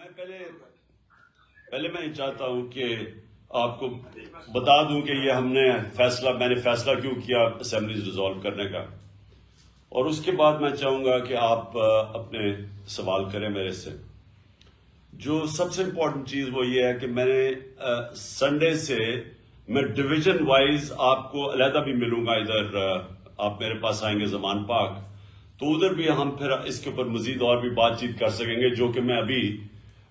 میں پہلے میں یہ چاہتا ہوں کہ آپ کو بتا دوں کہ یہ میں نے فیصلہ کیوں کیا اسمبلیز ڈیزالو کرنے کا، اور اس کے بعد میں چاہوں گا کہ آپ اپنے سوال کریں میرے سے۔ جو سب سے امپورٹنٹ چیز وہ یہ ہے کہ میں نے سنڈے سے میں ڈویژن وائز آپ کو علیحدہ بھی ملوں گا، ادھر آپ میرے پاس آئیں گے زمان پاک، تو ادھر بھی ہم پھر اس کے اوپر مزید اور بھی بات چیت کر سکیں گے، جو کہ میں ابھی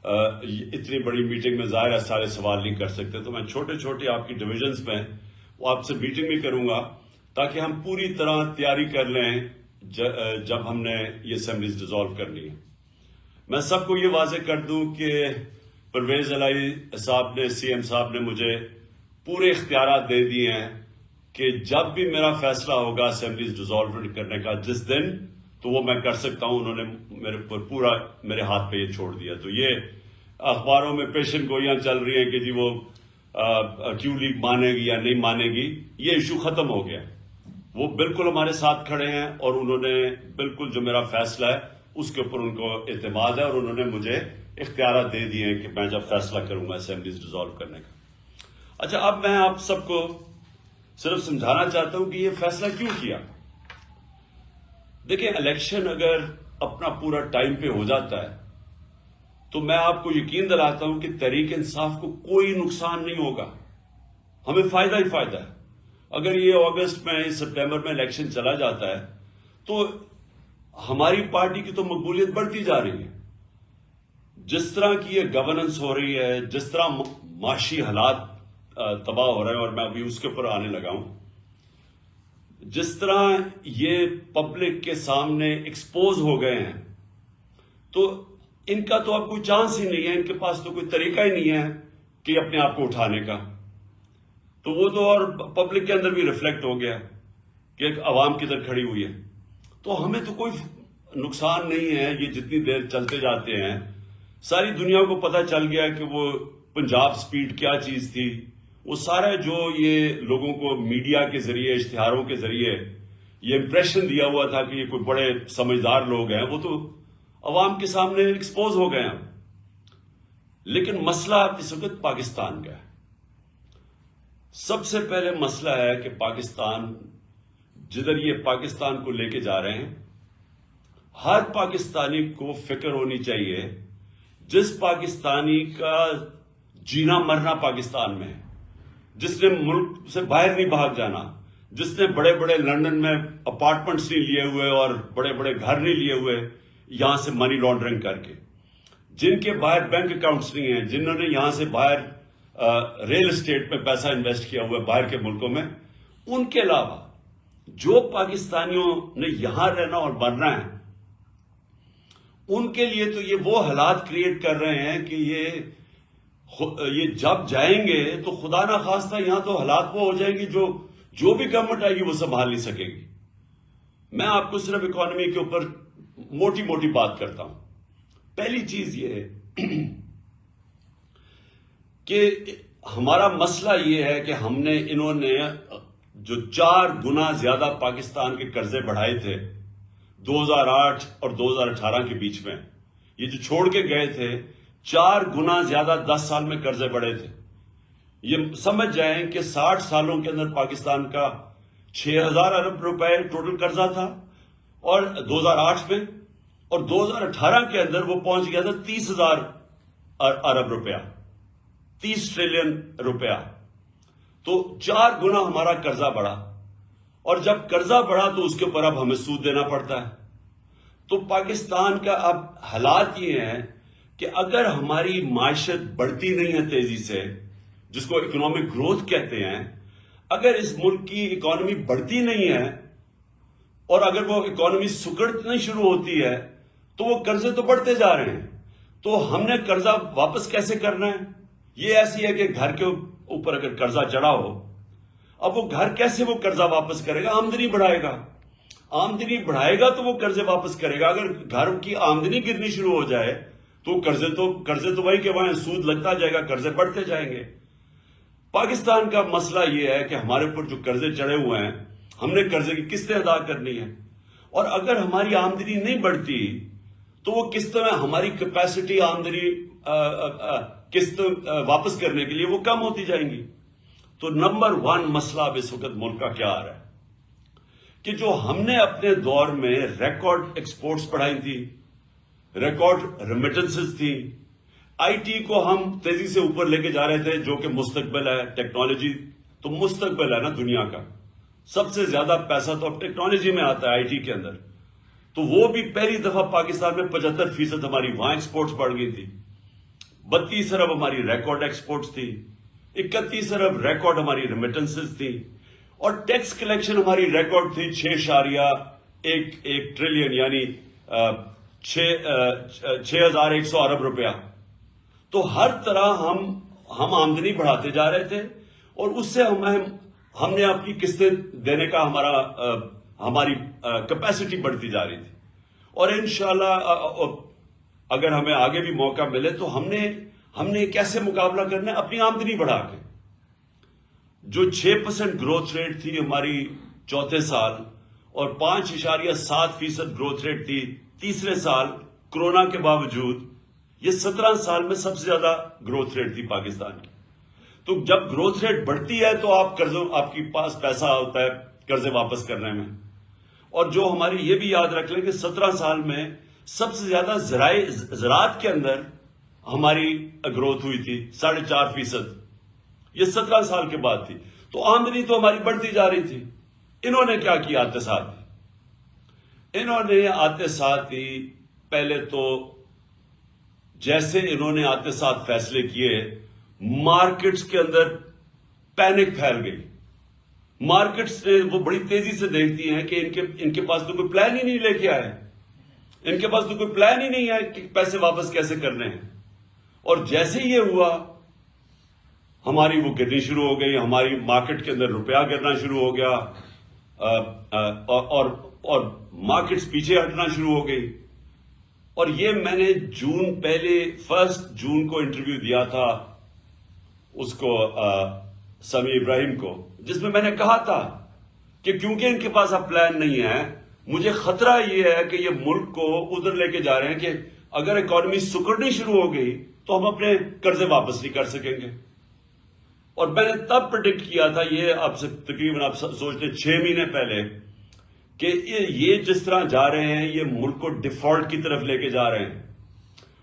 اتنی بڑی میٹنگ میں ظاہر ہے سارے سوال نہیں کر سکتے، تو میں چھوٹے چھوٹے آپ کی ڈویژنز میں وہ آپ سے میٹنگ بھی کروں گا تاکہ ہم پوری طرح تیاری کر لیں جب ہم نے یہ اسمبلیز ڈیزالو کرنی ہے۔ میں سب کو یہ واضح کر دوں کہ پرویز الہی صاحب نے، سی ایم صاحب نے مجھے پورے اختیارات دے دیے ہیں کہ جب بھی میرا فیصلہ ہوگا اسمبلیز ڈیزالو کرنے کا جس دن، تو وہ میں کر سکتا ہوں۔ انہوں نے میرے پر پورا میرے ہاتھ پہ یہ چھوڑ دیا۔ تو یہ اخباروں میں پیشن گوئیاں چل رہی ہیں کہ جی وہ کیو لیگ مانے گی یا نہیں مانے گی، یہ ایشو ختم ہو گیا۔ وہ بالکل ہمارے ساتھ کھڑے ہیں اور انہوں نے بالکل جو میرا فیصلہ ہے اس کے اوپر ان کو اعتماد ہے، اور انہوں نے مجھے اختیارات دے دیے ہیں کہ میں جب فیصلہ کروں گا اسمبلیز ڈیزالو کرنے کا۔ اچھا، اب میں آپ سب کو صرف سمجھانا چاہتا ہوں کہ یہ فیصلہ کیوں کیا۔ دیکھیں، الیکشن اگر اپنا پورا ٹائم پہ ہو جاتا ہے تو میں آپ کو یقین دلاتا ہوں کہ تحریک انصاف کو کوئی نقصان نہیں ہوگا، ہمیں فائدہ ہی فائدہ ہے۔ اگر یہ اگست میں سپٹمبر میں الیکشن چلا جاتا ہے تو ہماری پارٹی کی تو مقبولیت بڑھتی جا رہی ہے۔ جس طرح کی یہ گورننس ہو رہی ہے، جس طرح معاشی حالات تباہ ہو رہے ہیں، اور میں ابھی اس کے اوپر آنے لگا ہوں، جس طرح یہ پبلک کے سامنے ایکسپوز ہو گئے ہیں، تو ان کا تو اب کوئی چانس ہی نہیں ہے، ان کے پاس تو کوئی طریقہ ہی نہیں ہے کہ اپنے آپ کو اٹھانے کا۔ تو وہ تو اور پبلک کے اندر بھی ریفلیکٹ ہو گیا کہ ایک عوام کدھر کھڑی ہوئی ہے۔ تو ہمیں تو کوئی نقصان نہیں ہے، یہ جتنی دیر چلتے جاتے ہیں ساری دنیا کو پتہ چل گیا کہ وہ پنجاب سپیڈ کیا چیز تھی۔ وہ سارے جو یہ لوگوں کو میڈیا کے ذریعے، اشتہاروں کے ذریعے یہ امپریشن دیا ہوا تھا کہ یہ کوئی بڑے سمجھدار لوگ ہیں، وہ تو عوام کے سامنے ایکسپوز ہو گئے ہیں۔ لیکن مسئلہ اس وقت پاکستان کا ہے۔ سب سے پہلے مسئلہ ہے کہ پاکستان، جدھر یہ پاکستان کو لے کے جا رہے ہیں، ہر پاکستانی کو فکر ہونی چاہیے، جس پاکستانی کا جینا مرنا پاکستان میں ہے، جس نے ملک سے باہر نہیں بھاگ جانا، جس نے بڑے بڑے لندن میں اپارٹمنٹس نہیں لیے ہوئے اور بڑے بڑے گھر نہیں لیے ہوئے یہاں سے منی لانڈرنگ کر کے، جن کے باہر بینک اکاؤنٹس نہیں ہیں، جنہوں نے یہاں سے باہر ریل اسٹیٹ میں پیسہ انویسٹ کیا ہوا ہے باہر کے ملکوں میں، ان کے علاوہ جو پاکستانیوں نے یہاں رہنا اور بننا ہے، ان کے لیے تو یہ وہ حالات کریٹ کر رہے ہیں کہ یہ جب جائیں گے تو خدا نہ خواستہ یہاں تو حالات وہ ہو جائیں گی جو بھی گورنمنٹ آئے گی وہ سنبھال نہیں سکے گی۔ میں آپ کو صرف اکانومی کے اوپر موٹی موٹی بات کرتا ہوں۔ پہلی چیز یہ ہے کہ ہمارا مسئلہ یہ ہے کہ انہوں نے جو 4 گنا زیادہ پاکستان کے قرضے بڑھائے تھے 2008 اور 2018 کے بیچ میں، یہ جو چھوڑ کے گئے تھے 4 گنا زیادہ 10 سال میں قرضے بڑھے تھے۔ یہ سمجھ جائیں کہ 60 سالوں کے اندر پاکستان کا 6,000 ارب روپے ٹوٹل قرضہ تھا اور 2008 میں، اور 2018 کے اندر وہ پہنچ گیا تھا 30,000 ارب روپیہ، 30 ٹریلین روپیہ۔ تو 4 گنا ہمارا قرضہ بڑھا، اور جب قرضہ بڑھا تو اس کے اوپر اب ہمیں سود دینا پڑتا ہے۔ تو پاکستان کا اب حالات یہ ہیں کہ اگر ہماری معیشت بڑھتی نہیں ہے تیزی سے، جس کو اکنامک گروتھ کہتے ہیں، اگر اس ملک کی اکانومی بڑھتی نہیں ہے اور اگر وہ اکانومی سکڑنا شروع ہوتی ہے تو وہ قرضے تو بڑھتے جا رہے ہیں۔ تو ہم نے قرضہ واپس کیسے کرنا ہے؟ یہ ایسی ہے کہ گھر کے اوپر اگر قرضہ چڑھا ہو، اب وہ گھر کیسے وہ قرضہ واپس کرے گا؟ آمدنی بڑھائے گا، آمدنی بڑھائے گا تو وہ قرضے واپس کرے گا۔ اگر گھر کی آمدنی گرنی شروع ہو جائے تو قرضے تو وہی کہ وہاں سود لگتا جائے گا، قرضے بڑھتے جائیں گے۔ پاکستان کا مسئلہ یہ ہے کہ ہمارے اوپر جو قرضے چڑھے ہوئے ہیں، ہم نے قرضے کی قسطیں ادا کرنی ہیں، اور اگر ہماری آمدنی نہیں بڑھتی تو وہ قسط میں ہماری کیپیسٹی آمدنی قسط واپس کرنے کے لیے وہ کم ہوتی جائیں گی. تو نمبر 1 مسئلہ اب اس وقت ملک کا کیا آ رہا ہے کہ جو ہم نے اپنے دور میں ریکارڈ ایکسپورٹس بڑھائی تھی, ریکارڈ ریمیٹنسز تھی, آئی ٹی کو ہم تیزی سے اوپر لے کے جا رہے تھے, جو کہ مستقبل ہے. ٹیکنالوجی تو مستقبل ہے نا دنیا کا, سب سے زیادہ پیسہ تو اب ٹیکنالوجی میں آتا ہے, آئی ٹی کے اندر. تو وہ بھی پہلی دفعہ پاکستان میں 75% ہماری وہاں ایکسپورٹس بڑھ گئی تھی. 32 ارب ہماری ریکارڈ ایکسپورٹس تھی, 31 ارب ریکارڈ ہماری ریمیٹنسز تھی, اور ٹیکس کلیکشن ہماری ریکارڈ تھی 6.1 ٹریلین یعنی 6100 ارب روپیہ. تو ہر طرح ہم آمدنی بڑھاتے جا رہے تھے, اور اس سے ہم نے اپنی قسطیں دینے کا ہماری کیپیسٹی بڑھتی جا رہی تھی. اور انشاءاللہ اگر ہمیں آگے بھی موقع ملے تو ہم نے کیسے مقابلہ کرنا ہے, اپنی آمدنی بڑھا کے. جو 6% گروتھ ریٹ تھی ہماری چوتھے سال, اور 5.7% گروتھ ریٹ تھی تیسرے سال کرونا کے باوجود, یہ 17 سال میں سب سے زیادہ گروتھ ریٹ تھی پاکستان کی. تو جب گروتھ ریٹ بڑھتی ہے تو آپ کے پاس پیسہ ہوتا ہے قرضے واپس کرنے میں. اور جو ہماری یہ بھی یاد رکھ لیں کہ 17 سال میں سب سے زیادہ زراعت کے اندر ہماری گروتھ ہوئی تھی 4.5%. یہ 17 سال کے بعد تھی. تو آمدنی تو ہماری بڑھتی جا رہی تھی. انہوں نے کیا کیا آتے ساتھ ہی؟ انہوں نے آتے ساتھ ہی پہلے تو جیسے انہوں نے آتے ساتھ فیصلے کیے, مارکیٹس کے اندر پینک پھیل گئی. مارکیٹس نے وہ بڑی تیزی سے دیکھتی ہیں کہ ان کے پاس تو کوئی پلان ہی نہیں لے کے آئے, ان کے پاس تو کوئی پلان ہی نہیں ہے کہ پیسے واپس کیسے کرنے ہیں. اور جیسے یہ ہوا ہماری وہ گرنی شروع ہو گئی, ہماری مارکیٹ کے اندر روپیہ گرنا شروع ہو گیا, اور مارکیٹس پیچھے ہٹنا شروع ہو گئی. اور یہ میں نے پہلے 1 جون کو انٹرویو دیا تھا اس کو سمیع ابراہیم کو, جس میں نے کہا تھا کہ کیونکہ ان کے پاس اب پلان نہیں ہے, مجھے خطرہ یہ ہے کہ یہ ملک کو ادھر لے کے جا رہے ہیں کہ اگر اکانومی سکڑنی شروع ہو گئی تو ہم اپنے قرضے واپس نہیں کر سکیں گے. اور میں نے تب پریڈکٹ کیا تھا, یہ اب سے تقریباً آپ سوچ لیں 6 مہینے پہلے, کہ یہ جس طرح جا رہے ہیں یہ ملک کو ڈیفالٹ کی طرف لے کے جا رہے ہیں.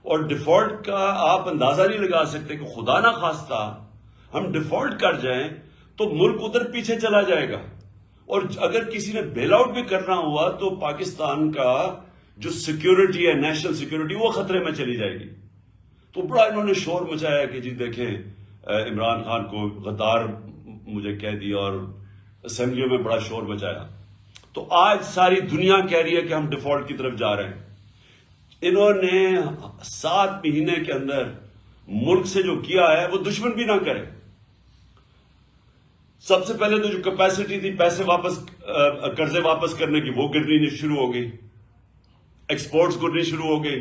اور ڈیفالٹ کا آپ اندازہ نہیں لگا سکتے کہ خدا نہ خواستہ ہم ڈیفالٹ کر جائیں تو ملک ادھر پیچھے چلا جائے گا. اور اگر کسی نے بیل آؤٹ بھی کرنا ہوا تو پاکستان کا جو سیکیورٹی ہے, نیشنل سیکیورٹی, وہ خطرے میں چلی جائے گی. تو بڑا انہوں نے شور مچایا کہ جی دیکھیں عمران خان کو غدار مجھے کہہ دیا, اور اسمبلیوں میں بڑا شور مچایا. تو آج ساری دنیا کہہ رہی ہے کہ ہم ڈیفالٹ کی طرف جا رہے ہیں. انہوں نے 7 مہینے کے اندر ملک سے جو کیا ہے وہ دشمن بھی نہ کرے. سب سے پہلے تو جو کیپیسٹی تھی پیسے واپس قرضے واپس کرنے کی, وہ گرنی شروع ہو گئی, ایکسپورٹس گرنی شروع ہو گئی,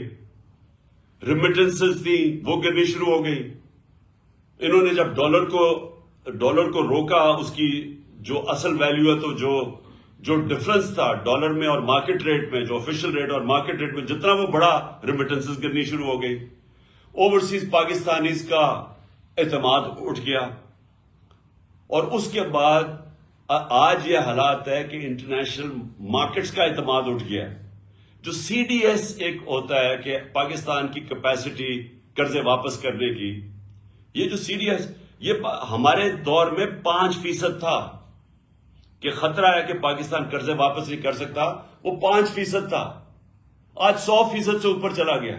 ریمیٹنسز تھی وہ گرنی شروع ہو گئی. انہوں نے جب ڈالر کو روکا, اس کی جو اصل ویلیو ہے, تو جو ڈفرنس تھا ڈالر میں اور مارکیٹ ریٹ میں, جو آفیشل ریٹ اور مارکیٹ ریٹ میں جتنا وہ بڑا, ریمیٹنسز گرنی شروع ہو گئی. اوورسیز پاکستانیز کا اعتماد اٹھ گیا. اور اس کے بعد آج یہ حالات ہے کہ انٹرنیشنل مارکیٹس کا اعتماد اٹھ گیا ہے. جو سی ڈی ایس ایک ہوتا ہے کہ پاکستان کی کیپیسٹی قرضے واپس کرنے کی, یہ جو سی ڈی ایس, یہ ہمارے دور میں 5% تھا کہ خطرہ ہے کہ پاکستان قرضے واپس نہیں کر سکتا, وہ 5% تھا. آج 100% سے اوپر چلا گیا.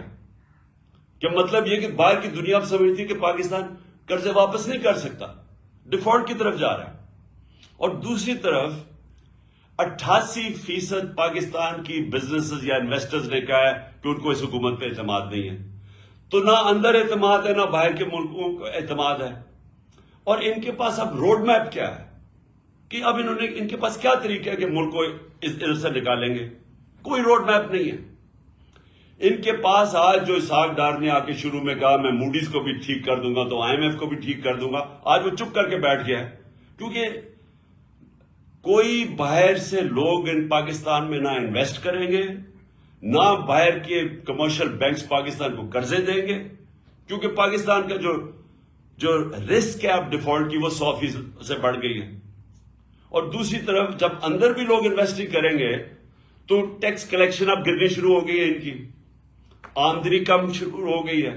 کہ مطلب یہ کہ باہر کی دنیا اب سمجھتی کہ پاکستان قرضے واپس نہیں کر سکتا, ڈیفالٹ کی طرف جا رہا ہے. اور دوسری طرف 88% پاکستان کی بزنسز یا انویسٹرز نے کہا ہے کہ ان کو اس حکومت پہ اعتماد نہیں ہے. تو نہ اندر اعتماد ہے, نہ باہر کے ملکوں کو اعتماد ہے. اور ان کے پاس اب روڈ میپ کیا ہے کہ اب ان کے پاس کیا طریقہ ہے کہ ملک کو ادھر سے نکالیں گے؟ کوئی روڈ میپ نہیں ہے. ان کے پاس آج جو اسحاق ڈار نے آ کے شروع میں کہا میں موڈیز کو بھی ٹھیک کر دوں گا, تو آئی ایم ایف کو بھی ٹھیک کر دوں گا, آج وہ چپ کر کے بیٹھ گیا ہے. کیونکہ کوئی باہر سے لوگ ان پاکستان میں نہ انویسٹ کریں گے, نہ باہر کے کمرشل بینکس پاکستان کو قرضے دیں گے، کیونکہ پاکستان کا جو رسک ہے اب ڈیفالٹ کی وہ 100% سے بڑھ گئی ہے. اور دوسری طرف جب اندر بھی لوگ انویسٹنگ کریں گے تو ٹیکس کلیکشن اب گرنی شروع ہو گئی ہے، ان کی آمدنی کم شروع ہو گئی ہے.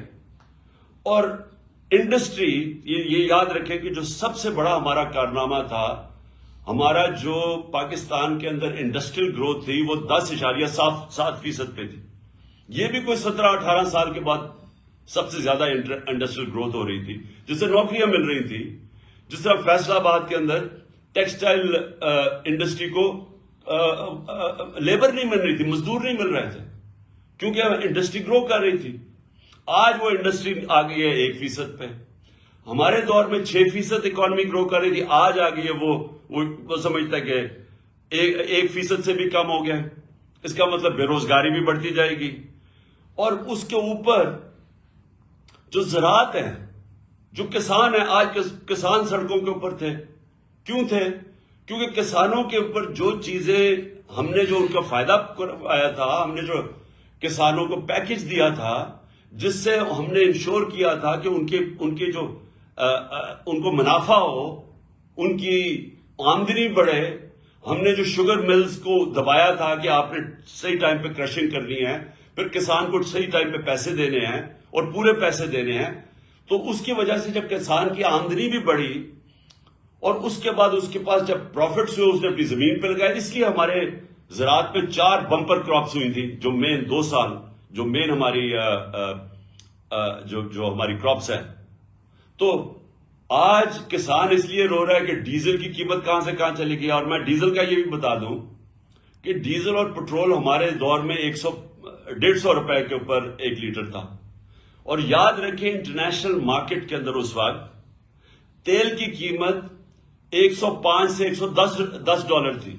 اور انڈسٹری، یہ یاد رکھیں کہ جو سب سے بڑا ہمارا کارنامہ تھا، ہمارا جو پاکستان کے اندر انڈسٹریل گروتھ تھی وہ 10.7% پہ تھی. یہ بھی کوئی 17-18 سال کے بعد سب سے زیادہ انڈسٹریل گروتھ ہو رہی تھی، جس سے نوکریاں مل رہی تھی. جس طرح فیصل آباد کے اندر ٹیکسٹائل انڈسٹری کو لیبر نہیں مل رہی تھی، مزدور نہیں مل رہے تھے، کیونکہ انڈسٹری گرو کر رہی تھی. آج وہ انڈسٹری آ گئی ہے 1% پہ. ہمارے دور میں 6% اکانومی گرو کر رہی تھی، آج آ گئی ہے وہ سمجھتا ہے کہ 1% سے بھی کم ہو گیا. اس کا مطلب بے روزگاری بھی بڑھتی جائے گی. اور اس کے اوپر جو زراعت ہے، جو کسان ہیں، آج کسان سڑکوں کے اوپر تھے. کیوں تھے؟ کیونکہ کسانوں کے اوپر جو چیزیں ہم نے جو ان کا فائدہ کروایا تھا، ہم نے جو کسانوں کو پیکج دیا تھا، جس سے ہم نے انشور کیا تھا کہ ان کے جو ان کو منافع ہو، ان کی آمدنی بڑھے. ہم نے جو شوگر ملز کو دبایا تھا کہ آپ نے صحیح ٹائم پہ کرشنگ کرنی ہے، پھر کسان کو صحیح ٹائم پہ پیسے دینے ہیں اور پورے پیسے دینے ہیں. تو اس کی وجہ سے جب کسان کی آمدنی بھی بڑھی اور اس کے بعد اس کے پاس جب پروفٹس ہوئے، اس نے اپنی زمین پہ لگایا. اس لیے ہمارے زراعت میں 4 بمپر کراپس ہوئی تھی، جو مین 2 سال جو مین ہماری جو ہماری کراپس ہے. تو آج کسان اس لیے رو رہا ہے کہ ڈیزل کی قیمت کہاں سے کہاں چلی گئی. اور میں ڈیزل کا یہ بھی بتا دوں کہ ڈیزل اور پٹرول ہمارے دور میں 150 روپے کے اوپر 1 لیٹر تھا. اور یاد رکھیں انٹرنیشنل مارکیٹ کے اندر اس وقت تیل کی قیمت 105 سے 110 ڈالر تھی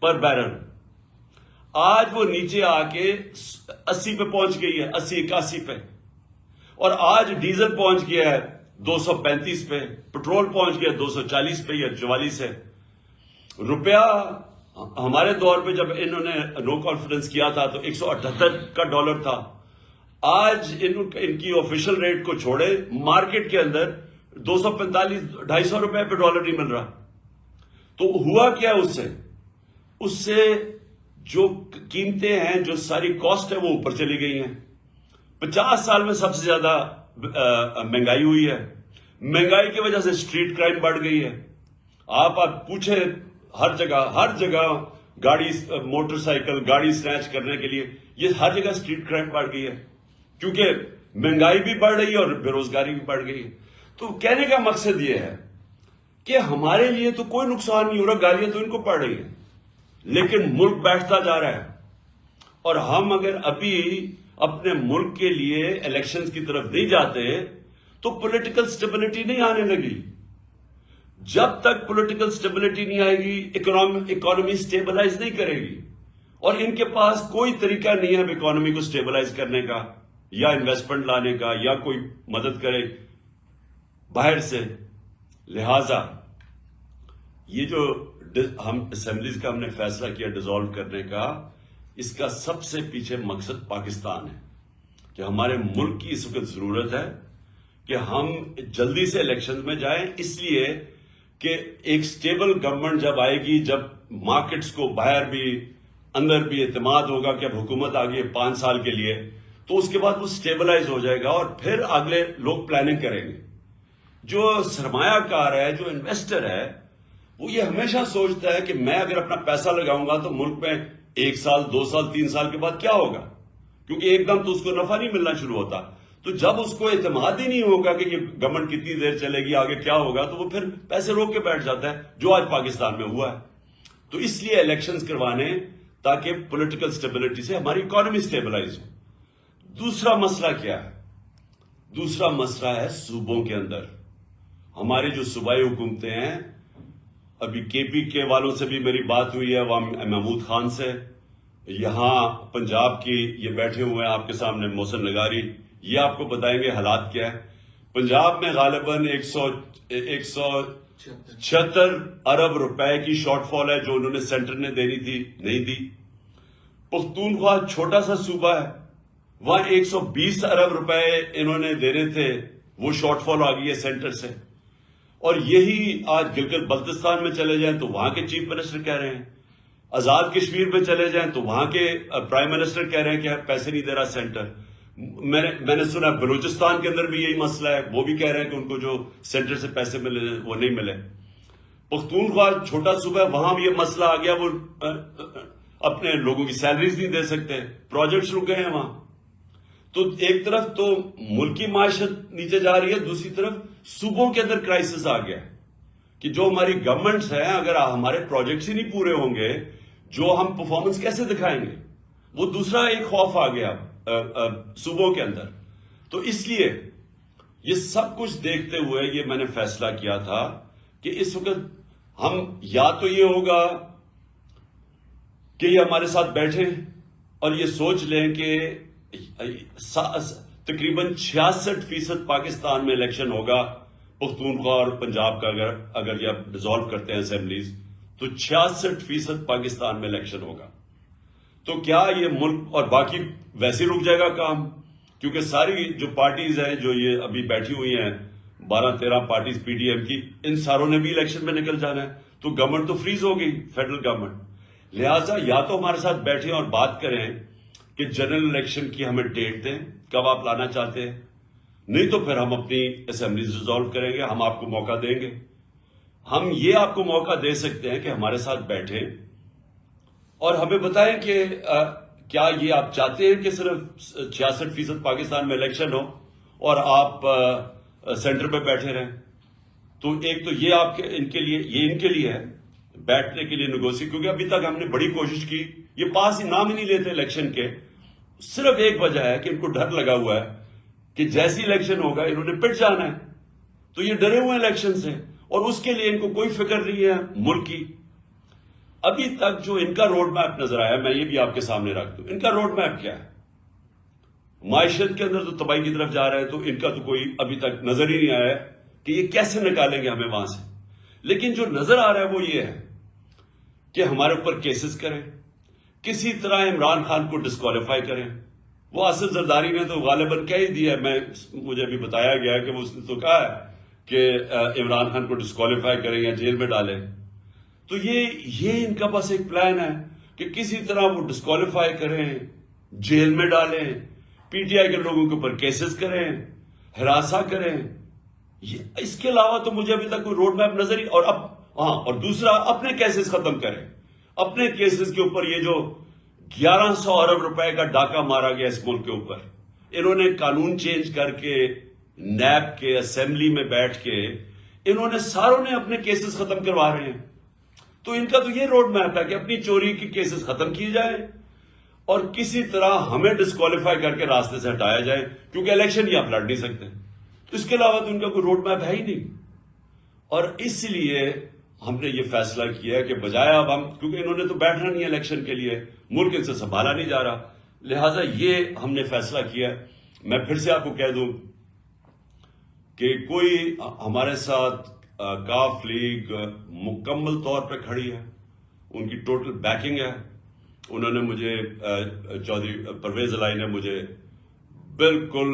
پر بیرل. آج وہ نیچے آ کے 80 پہ پہنچ گئی ہے، 80-81 پہ. اور آج ڈیزل پہنچ گیا ہے 235 پہ، پٹرول پہنچ گیا 240 پہ یا 44 ہے. روپیہ ہمارے دور پہ جب انہوں نے نو کانفیڈنس کیا تھا تو 178 کا ڈالر تھا. آج ان کی آفیشل ریٹ کو چھوڑے، مارکیٹ کے اندر 245-250 روپے پہ ڈالر نہیں مل رہا. تو ہوا کیا اس سے جو قیمتیں ہیں، جو ساری کاسٹ ہے وہ اوپر چلی گئی ہیں. 50 سال میں سب سے زیادہ مہنگائی ہوئی ہے. مہنگائی کی وجہ سے اسٹریٹ کرائم بڑھ گئی ہے. آپ پوچھیں ہر جگہ گاڑی، موٹر سائیکل گاڑی سنیچ کرنے کے لیے یہ ہر جگہ اسٹریٹ کرائم بڑھ گئی ہے، کیونکہ مہنگائی بھی بڑھ رہی ہے اور بے روزگاری بھی بڑھ گئی ہے. تو کہنے کا مقصد یہ ہے کہ ہمارے لیے تو کوئی نقصان نہیں ہو رہا، گالیاں تو ان کو پڑ رہی ہیں، لیکن ملک بیٹھتا جا رہا ہے. اور ہم اگر ابھی اپنے ملک کے لیے الیکشنز کی طرف نہیں جاتے تو پولیٹیکل سٹیبلٹی نہیں آنے لگی. جب تک پولیٹیکل سٹیبلٹی نہیں آئے گی، اکانومی سٹیبلائز نہیں کرے گی. اور ان کے پاس کوئی طریقہ نہیں ہے اکانومی کو سٹیبلائز کرنے کا، یا انویسٹمنٹ لانے کا، یا کوئی مدد کرے باہر سے. لہذا یہ جو ہم اسمبلیز کا ہم نے فیصلہ کیا ڈیزالو کرنے کا، اس کا سب سے پیچھے مقصد پاکستان ہے کہ ہمارے ملک کی اس وقت ضرورت ہے کہ ہم جلدی سے الیکشن میں جائیں، اس لیے کہ ایک سٹیبل گورنمنٹ جب آئے گی، جب مارکیٹس کو باہر بھی اندر بھی اعتماد ہوگا کہ اب حکومت آ گئی ہے 5 سال کے لیے، تو اس کے بعد وہ سٹیبلائز ہو جائے گا اور پھر اگلے لوگ پلاننگ کریں گے. جو سرمایہ کار ہے، جو انویسٹر ہے، وہ یہ ہمیشہ سوچتا ہے کہ میں اگر اپنا پیسہ لگاؤں گا تو ملک میں 1 سال 2 سال 3 سال کے بعد کیا ہوگا، کیونکہ ایک دم تو اس کو نفع نہیں ملنا شروع ہوتا. تو جب اس کو اعتماد ہی نہیں ہوگا کہ یہ گورنمنٹ کتنی دیر چلے گی، آگے کیا ہوگا، تو وہ پھر پیسے روک کے بیٹھ جاتا ہے، جو آج پاکستان میں ہوا ہے. تو اس لیے الیکشنز کروانے تاکہ پولیٹیکل سٹیبلٹی سے ہماری اکانومی سٹیبلائز ہو. دوسرا مسئلہ کیا ہے؟ دوسرا مسئلہ ہے صوبوں کے اندر. ہماری جو صوبائی حکومتیں ہیں، ابھی کے پی کے والوں سے بھی میری بات ہوئی ہے، محمود خان سے. یہاں پنجاب کی یہ بیٹھے ہوئے ہیں آپ کے سامنے محسن نگاری، یہ آپ کو بتائیں گے حالات کیا ہے. پنجاب میں غالباً 176 ارب روپے کی شارٹ فال ہے جو انہوں نے سینٹر نے دینی تھی، نہیں دی. پختونخوا چھوٹا سا صوبہ ہے، وہاں 120 ارب روپے انہوں نے دینے تھے، وہ شارٹ فال آ گئی ہے سینٹر سے. اور یہی آج گلگت بلتستان میں چلے جائیں تو وہاں کے چیف منسٹر کہہ رہے ہیں، آزاد کشمیر میں چلے جائیں تو وہاں کے پرائم منسٹر کہہ رہے ہیں کہ پیسے نہیں دے رہا سینٹر. میں نے سنا بلوچستان کے اندر بھی یہی مسئلہ ہے، وہ بھی کہہ رہے ہیں کہ ان کو جو سینٹر سے پیسے ملے وہ نہیں ملے. پختونخوا چھوٹا صوبہ ہے، وہاں بھی یہ مسئلہ آ گیا، وہ اپنے لوگوں کی سیلریز نہیں دے سکتے، پروجیکٹس رک گئے ہیں وہاں. تو ایک طرف تو ملکی معیشت نیچے جا رہی ہے، دوسری طرف صوبوں کے اندر کرائسس آ گیا کہ جو ہماری گورنمنٹس ہیں، اگر ہمارے پروجیکٹس ہی نہیں پورے ہوں گے، جو ہم پرفارمنس کیسے دکھائیں گے؟ وہ دوسرا ایک خوف آ گیا صوبوں کے اندر. تو اس لیے یہ سب کچھ دیکھتے ہوئے یہ میں نے فیصلہ کیا تھا کہ اس وقت ہم یا تو یہ ہوگا کہ یہ ہمارے ساتھ بیٹھیں اور یہ سوچ لیں کہ تقریباً 66% پاکستان میں الیکشن ہوگا پختونخوا اور پنجاب کا، اگر یہ ڈیزالو کرتے ہیں اسمبلیز تو 66% پاکستان میں الیکشن ہوگا. تو کیا یہ ملک اور باقی ویسے رک جائے گا کام؟ کیونکہ ساری جو پارٹیز ہیں جو یہ ابھی بیٹھی ہوئی ہیں 12-13 پارٹیز پی ڈی ایم کی، ان ساروں نے بھی الیکشن میں نکل جانا ہے، تو گورنمنٹ تو فریز ہو گئی، فیڈرل گورنمنٹ. لہٰذا یا تو ہمارے ساتھ بیٹھیں اور بات کریں کہ جنرل الیکشن کی ہمیں ڈیٹ دیں، کب آپ لانا چاہتے ہیں، نہیں تو پھر ہم اپنی اسمبلیز ڈیزالو کریں گے، ہم آپ کو موقع دیں گے. ہم یہ آپ کو موقع دے سکتے ہیں کہ ہمارے ساتھ بیٹھیں اور ہمیں بتائیں کہ کیا یہ آپ چاہتے ہیں کہ صرف 66% پاکستان میں الیکشن ہو اور آپ سینٹر پہ بیٹھے رہیں. تو ایک تو یہ آپ کے ان کے لیے ہے بیٹھنے کے لیے نیگوشیٹ، کیونکہ ابھی تک ہم نے بڑی کوشش کی، یہ پاس ہی نام ہی نہیں لیتے الیکشن کے. صرف ایک وجہ ہے کہ ان کو ڈر لگا ہوا ہے کہ جیسی الیکشن ہوگا انہوں نے پٹ جانا ہے، تو یہ ڈرے ہوئے الیکشن سے، اور اس کے لیے ان کو کوئی فکر نہیں ہے ملک کی. ابھی تک جو ان کا روڈ میپ نظر آیا، میں یہ بھی آپ کے سامنے رکھ دوں، ان کا روڈ میپ کیا ہے؟ معیشت کے اندر تو تباہی کی طرف جا رہا ہے، تو ان کا تو کوئی ابھی تک نظر ہی نہیں آیا ہے کہ یہ کیسے نکالیں گے ہمیں وہاں سے. لیکن جو نظر آ رہا ہے وہ یہ ہے کہ ہمارے اوپر کیسز کریں، کسی طرح عمران خان کو ڈسکوالیفائی کریں. وہ آصف زرداری نے تو غالباً کہہ ہی دیا ہے، مجھے ابھی بتایا گیا کہ اس نے تو کہا ہے کہ عمران خان کو ڈسکوالیفائی کریں یا جیل میں ڈالیں. تو یہ ان کا بس ایک پلان ہے کہ کسی طرح وہ ڈسکوالیفائی کریں، جیل میں ڈالیں، پی ٹی آئی کے لوگوں کے اوپر کیسز کریں، ہراساں کریں. اس کے علاوہ تو مجھے ابھی تک کوئی روڈ میپ نظر ہی. اور دوسرا اپنے کیسز ختم کریں، اپنے کیسز کے اوپر. یہ جو 1100 ارب روپے کا ڈاکہ مارا گیا اس ملک کے اوپر، انہوں نے قانون چینج کر کے نیب کے اسمبلی میں بیٹھ کے انہوں نے ساروں نے اپنے کیسز ختم کروا رہے ہیں. تو ان کا تو یہ روڈ میپ ہے کہ اپنی چوری کی کیسز ختم کیے جائیں اور کسی طرح ہمیں ڈسکوالیفائی کر کے راستے سے ہٹایا جائے، کیونکہ الیکشن ہی آپ لڑ نہیں سکتے. تو اس کے علاوہ تو ان کا کوئی روڈ میپ ہے ہی نہیں. اور اس لیے ہم نے یہ فیصلہ کیا ہے کہ بجائے اب ہم، کیونکہ انہوں نے تو بیٹھنا نہیں ہے الیکشن کے لیے، ملک ان سے سنبھالا نہیں جا رہا، لہٰذا یہ ہم نے فیصلہ کیا. میں پھر سے آپ کو کہہ دوں کہ کوئی ہمارے ساتھ کاف لیگ مکمل طور پہ کھڑی ہے، ان کی ٹوٹل بیکنگ ہے. انہوں نے مجھے چودھری پرویز الہی نے مجھے بالکل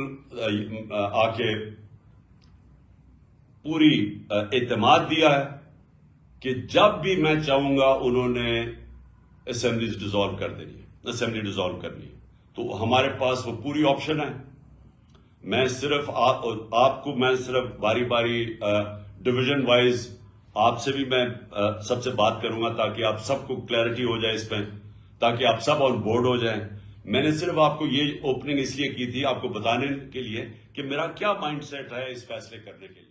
آ کے پوری اعتماد دیا ہے کہ جب بھی میں چاہوں گا انہوں نے اسمبلی ڈیزالو کر دینی ہے، اسمبلی ڈیزالو کرنی ہے. تو ہمارے پاس وہ پوری آپشن ہے. میں صرف آپ کو میں صرف باری باری ڈویژن وائز آپ سے بھی میں سب سے بات کروں گا تاکہ آپ سب کو کلیئرٹی ہو جائے اس پہ، تاکہ آپ سب آن بورڈ ہو جائیں. میں نے صرف آپ کو یہ اوپننگ اس لیے کی تھی آپ کو بتانے کے لیے کہ میرا کیا مائنڈ سیٹ ہے اس فیصلے کرنے کے لیے.